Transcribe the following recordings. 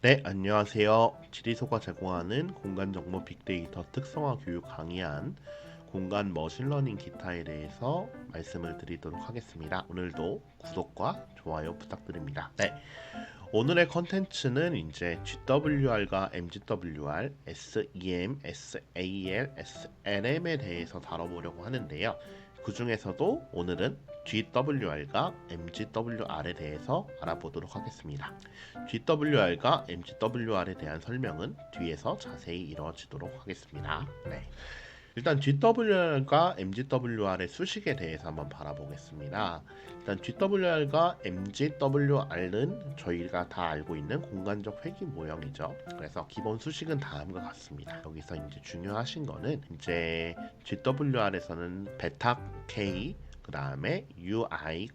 네, 안녕하세요. 지리소가 제공하는 공간 정보 빅데이터 특성화 교육 강의한 공간 머신러닝 기타에 대해서 말씀을 드리도록 하겠습니다. 오늘도 구독과 좋아요 부탁드립니다. 네, 오늘의 컨텐츠는 이제 GWR과 MGWR, SEM, SAL, SNM에 대해서 다뤄보려고 하는데요. 그 중에서도 오늘은 GWR과 MGWR에 대해서 알아보도록 하겠습니다. GWR과 MGWR에 대한 설명은 뒤에서 자세히 이루어지도록 하겠습니다. 네. 일단 GWR과 MGWR의 수식에 대해서 한번 바라보겠습니다. 일단 GWR과 MGWR은 저희가 다 알고 있는 공간적 회귀 모형이죠. 그래서 기본 수식은 다음과 같습니다. 여기서 이제 중요하신 거는 이제 GWR에서는 베타 K 그 다음에 UI,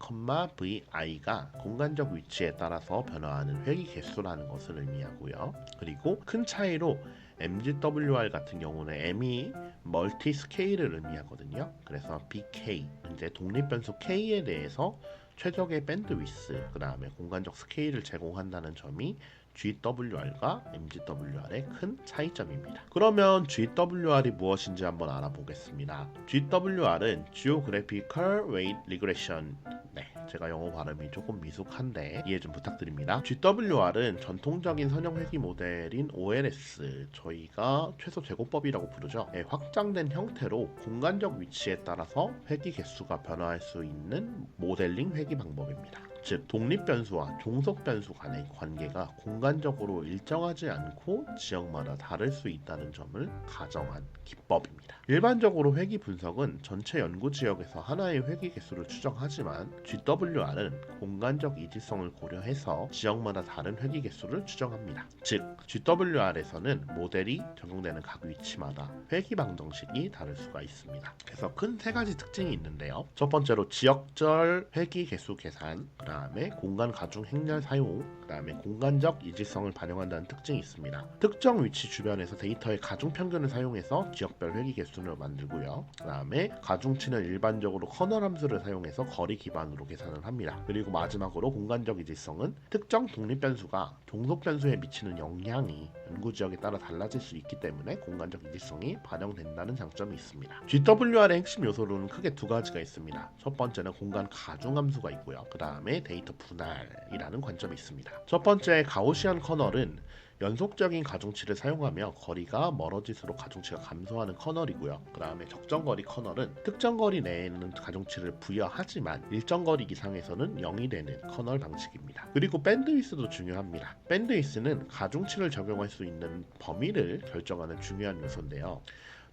VI가 공간적 위치에 따라서 변화하는 회귀 개수라는 것을 의미하고요. 그리고 큰 차이로 MGWR 같은 경우는 M이 멀티 스케일을 의미하거든요. 그래서 BK, 이제 독립 변수 K에 대해서 최적의 밴드위스, 그 다음에 공간적 스케일을 제공한다는 점이 GWR과 MGWR의 큰 차이점입니다. 그러면 GWR이 무엇인지 한번 알아보겠습니다. GWR은 Geographical Weight Regression. 네, 제가 영어 발음이 조금 미숙한데 이해 좀 부탁드립니다. GWR은 전통적인 선형 회귀 모델인 OLS, 저희가 최소 제곱법이라고 부르죠. 네, 확장된 형태로 공간적 위치에 따라서 회귀 개수가 변화할 수 있는 모델링 회귀 방법입니다. 즉 독립 변수와 종속 변수 간의 관계가 공간적으로 일정하지 않고 지역마다 다를 수 있다는 점을 가정한 기법입니다. 일반적으로 회귀 분석은 전체 연구 지역에서 하나의 회귀 개수를 추정하지만 GWR은 공간적 이지성을 고려해서 지역마다 다른 회귀 개수를 추정합니다. 즉 GWR에서는 모델이 적용되는 각 위치마다 회귀 방정식이 다를 수가 있습니다. 그래서 큰 세 가지 특징이 있는데요. 첫 번째로 지역별 회귀 개수 계산, 그 다음에 공간 가중 행렬 사용, 그 다음에 공간적 이질성을 반영한다는 특징이 있습니다. 특정 위치 주변에서 데이터의 가중 평균을 사용해서 지역별 회귀 개수를 만들고요. 그 다음에 가중치는 일반적으로 커널 함수를 사용해서 거리 기반으로 계산을 합니다. 그리고 마지막으로 공간적 이질성은 특정 독립 변수가 종속 변수에 미치는 영향이 연구 지역에 따라 달라질 수 있기 때문에 공간적 이질성이 반영된다는 장점이 있습니다. GWR의 핵심 요소로는 크게 두 가지가 있습니다. 첫 번째는 공간 가중 함수가 있고요. 그 다음에 데이터 분할이라는 관점이 있습니다. 첫 번째 가우시안 커널은 연속적인 가중치를 사용하며 거리가 멀어질수록 가중치가 감소하는 커널이고요. 그 다음에 적정거리 커널은 특정 거리 내에는 가중치를 부여하지만 일정 거리 이상에서는 0이 되는 커널 방식입니다. 그리고 밴드위스도 중요합니다. 밴드위스는 가중치를 적용할 수 있는 범위를 결정하는 중요한 요소인데요.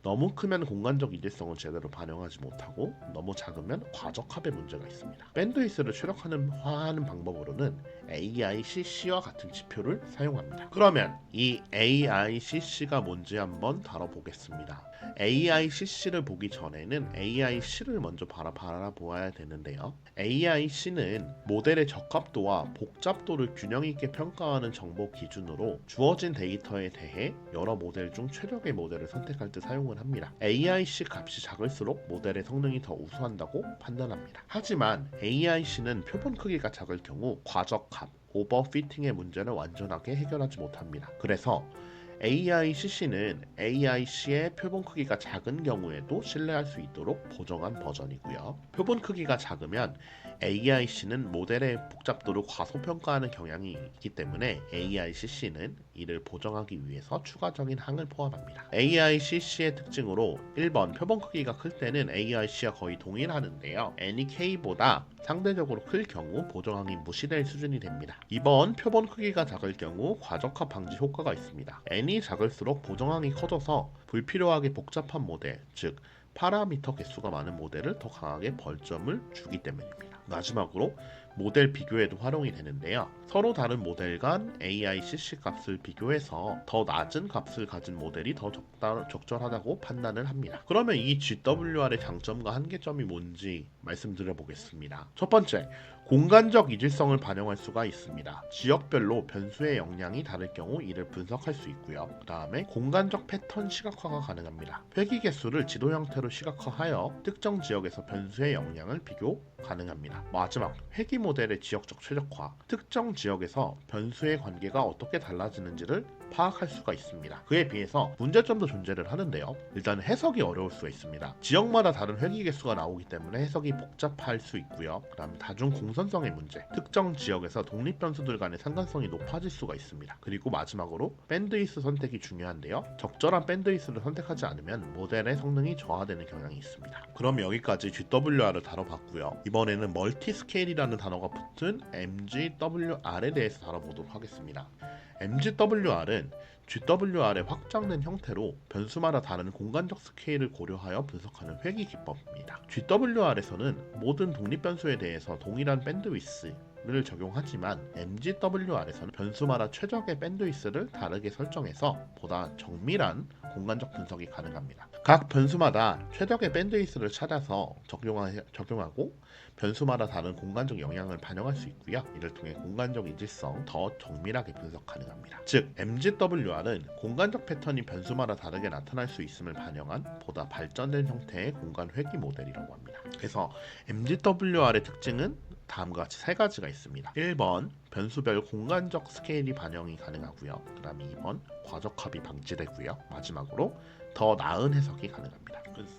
너무 크면 공간적 이질성을 제대로 반영하지 못하고 너무 작으면 과적합의 문제가 있습니다. 밴드위스를 최적화하는 방법으로는 AICC와 같은 지표를 사용합니다. 그러면 이 AICC가 뭔지 한번 다뤄보겠습니다. AICC를 보기 전에는 AIC를 먼저 바라보아야 되는데요. AIC는 모델의 적합도와 복잡도를 균형 있게 평가하는 정보 기준으로 주어진 데이터에 대해 여러 모델 중 최적의 모델을 선택할 때 사용을 합니다. AIC 값이 작을수록 모델의 성능이 더 우수한다고 판단합니다. 하지만 AIC는 표본 크기가 작을 경우 과적합, 오버피팅의 문제를 완전하게 해결하지 못합니다. 그래서 AICC는 AIC의 표본 크기가 작은 경우에도 신뢰할 수 있도록 보정한 버전이고요. 표본 크기가 작으면 AIC는 모델의 복잡도를 과소평가하는 경향이 있기 때문에 AICC는 이를 보정하기 위해서 추가적인 항을 포함합니다. AICC의 특징으로 1번 표본 크기가 클 때는 AIC와 거의 동일하는데요. N이 K보다 상대적으로 클 경우 보정항이 무시될 수준이 됩니다. 2번 표본 크기가 작을 경우 과적합 방지 효과가 있습니다. N이 작을수록 보정항이 커져서 불필요하게 복잡한 모델, 즉 파라미터 개수가 많은 모델을 더 강하게 벌점을 주기 때문입니다. 마지막으로 모델 비교에도 활용이 되는데요. 서로 다른 모델 간 AICC 값을 비교해서 더 낮은 값을 가진 모델이 더 적절하다고 판단을 합니다. 그러면 이 GWR의 장점과 한계점이 뭔지 말씀드려 보겠습니다. 첫 번째, 공간적 이질성을 반영할 수가 있습니다. 지역별로 변수의 영향이 다를 경우 이를 분석할 수 있고요. 그 다음에 공간적 패턴 시각화가 가능합니다. 회귀 개수를 지도 형태로 시각화하여 특정 지역에서 변수의 영향을 비교 가능합니다. 있습니다. 마지막, 회귀 모델의 지역적 최적화. 특정 지역에서 변수의 관계가 어떻게 달라지는지를 파악할 수가 있습니다. 그에 비해서 문제점도 존재를 하는데요. 일단 해석이 어려울 수가 있습니다. 지역마다 다른 회귀 개수가 나오기 때문에 해석이 복잡할 수 있고요. 그 다음에 다중 공선성의 문제. 특정 지역에서 독립 변수들 간의 상관성이 높아질 수가 있습니다. 그리고 마지막으로 밴드위스 선택이 중요한데요. 적절한 밴드위스를 선택하지 않으면 모델의 성능이 저하되는 경향이 있습니다. 그럼 여기까지 GWR을 다뤄봤고요. 이번에는 멀티스케일이라는 단어가 붙은 MGWR에 대해서 다뤄보도록 하겠습니다. MGWR은 GWR의 확장된 형태로 변수마다 다른 공간적 스케일을 고려하여 분석하는 회귀 기법입니다. GWR에서는 모든 독립 변수에 대해서 동일한 밴드위스를 적용하지만 MGWR에서는 변수마다 최적의 밴드위스를 다르게 설정해서 보다 정밀한 공간적 분석이 가능합니다. 각 변수마다 최적의 밴드위스를 찾아서 적용하고 변수마다 다른 공간적 영향을 반영할 수 있고요. 이를 통해 공간적 이질성 더 정밀하게 분석 가능합니다. 즉 MGWR은 공간적 패턴이 변수마다 다르게 나타날 수 있음을 반영한 보다 발전된 형태의 공간 회귀 모델이라고 합니다. 그래서 MGWR의 특징은 다음과 같이 세 가지가 있습니다. 1번 변수별 공간적 스케일이 반영이 가능하고요. 그 다음에 2번 과적합이 방지되고요. 마지막으로 더 나은 해석이 가능합니다.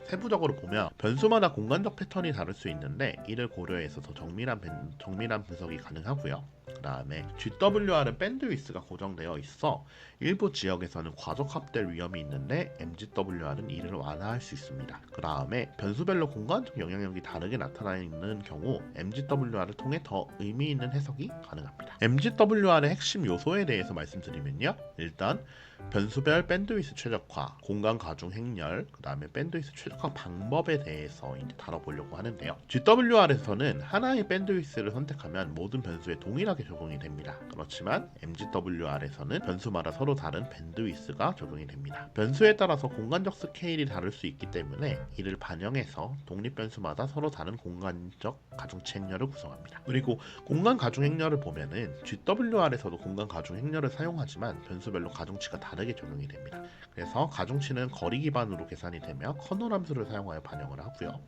세부적으로 보면 변수마다 공간적 패턴이 다를 수 있는데 이를 고려해서 더 정밀한 분석이 가능하고요. 그 다음에 GWR은 밴드위스가 고정되어 있어 일부 지역에서는 과적합될 위험이 있는데 MGWR은 이를 완화할 수 있습니다. 그 다음에 변수별로 공간적 영향력이 다르게 나타나는 경우 MGWR을 통해 더 의미 있는 해석이 가능합니다. MGWR의 핵심 요소에 대해서 말씀드리면요. 일단 변수별 밴드위스 최적화, 공간 가중 행렬, 그 다음에 밴드위스 최적화 방법에 대해서 이제 다뤄보려고 하는데요. GWR에서는 하나의 밴드위스를 선택하면 모든 변수에 동일하게 적용이 됩니다. 그렇지만 MGWR에서는 변수마다 서로 다른 밴드위스가 적용이 됩니다. 변수에 따라서 공간적 스케일이 다를 수 있기 때문에 이를 반영해서 독립 변수마다 서로 다른 공간적 가중치 행렬을 구성합니다. 그리고 공간 가중 행렬을 보면은 GWR에서도 공간 가중 행렬을 사용하지만 변수별로 가중치가 다르게 적용이 됩니다. 그래서 가중치는 거리 기반으로 계산이 되며 커널 함수를 사용하여 반영을 하고요.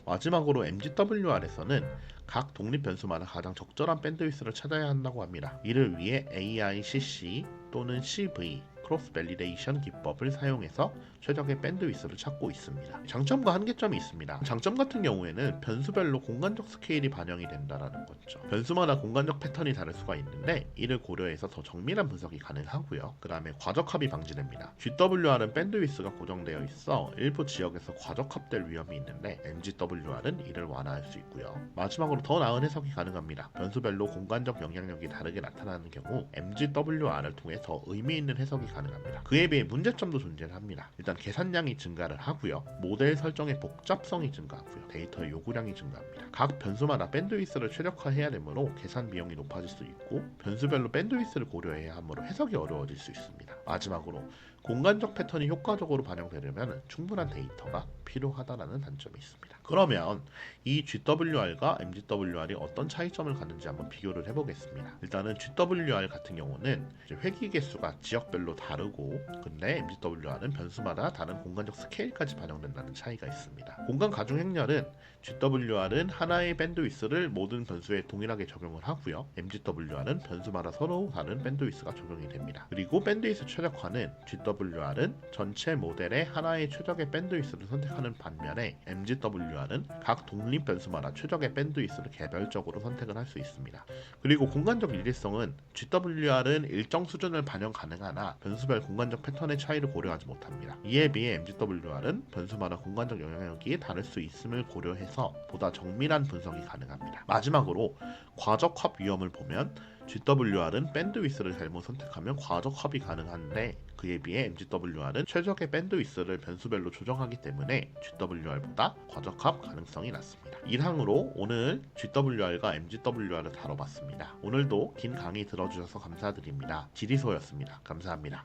마지막으로 MGWR에서는 각 독립 변수마다 가장 적절한 밴드위스를 찾아야 한다고 합니다. 이를 위해 AICC 또는 CV 크로스 밸리데이션 기법을 사용해서 최적의 밴드위스를 찾고 있습니다. 장점과 한계점이 있습니다. 장점 같은 경우에는 변수별로 공간적 스케일이 반영이 된다는 거죠. 변수마다 공간적 패턴이 다를 수가 있는데 이를 고려해서 더 정밀한 분석이 가능하고요. 그 다음에 과적합이 방지됩니다. GWR은 밴드위스가 고정되어 있어 일부 지역에서 과적합될 위험이 있는데 MGWR은 이를 완화할 수 있고요. 마지막으로 더 나은 해석이 가능합니다. 변수별로 공간적 영향력이 다르게 나타나는 경우 MGWR을 통해 더 의미 있는 해석이 가능합니다. 그에 비해 문제점도 존재를 합니다. 일단 계산량이 증가를 하고요. 모델 설정의 복잡성이 증가하고요. 데이터의 요구량이 증가합니다. 각 변수마다 밴드위스를 최적화해야 되므로 계산 비용이 높아질 수 있고 변수별로 밴드위스를 고려해야 하므로 해석이 어려워질 수 있습니다. 마지막으로 공간적 패턴이 효과적으로 반영되려면 충분한 데이터가 필요하다는 단점이 있습니다. 그러면 이 GWR과 MGWR이 어떤 차이점을 갖는지 한번 비교를 해보겠습니다. 일단은 GWR 같은 경우는 회귀 개수가 지역별로 다르고 근데 MGWR은 변수마다 다른 공간적 스케일까지 반영된다는 차이가 있습니다. 공간 가중 행렬은 GWR은 하나의 밴드위스를 모든 변수에 동일하게 적용을 하고요. MGWR은 변수마다 서로 다른 밴드위스가 적용이 됩니다. 그리고 밴드위스 최적화는 GWR은 전체 모델의 하나의 최적의 밴드위스를 선택하는 반면에 MGWR은 각 독립 변수마다 최적의 밴드위스를 개별적으로 선택을 할 수 있습니다. 그리고 공간적 일일성은 GWR은 일정 수준을 반영 가능하나 변수별 공간적 패턴의 차이를 고려하지 못합니다. 이에 비해 MGWR은 변수마다 공간적 영향력이 다를 수 있음을 고려해서 보다 정밀한 분석이 가능합니다. 마지막으로 과적합 위험을 보면 GWR은 밴드위스를 잘못 선택하면 과적합이 가능한데 그에 비해 MGWR은 최적의 밴드위스를 변수별로 조정하기 때문에 GWR보다 과적합 가능성이 낮습니다. 이상으로 오늘 GWR과 MGWR을 다뤄봤습니다. 오늘도 긴 강의 들어주셔서 감사드립니다. 지리소였습니다. 감사합니다.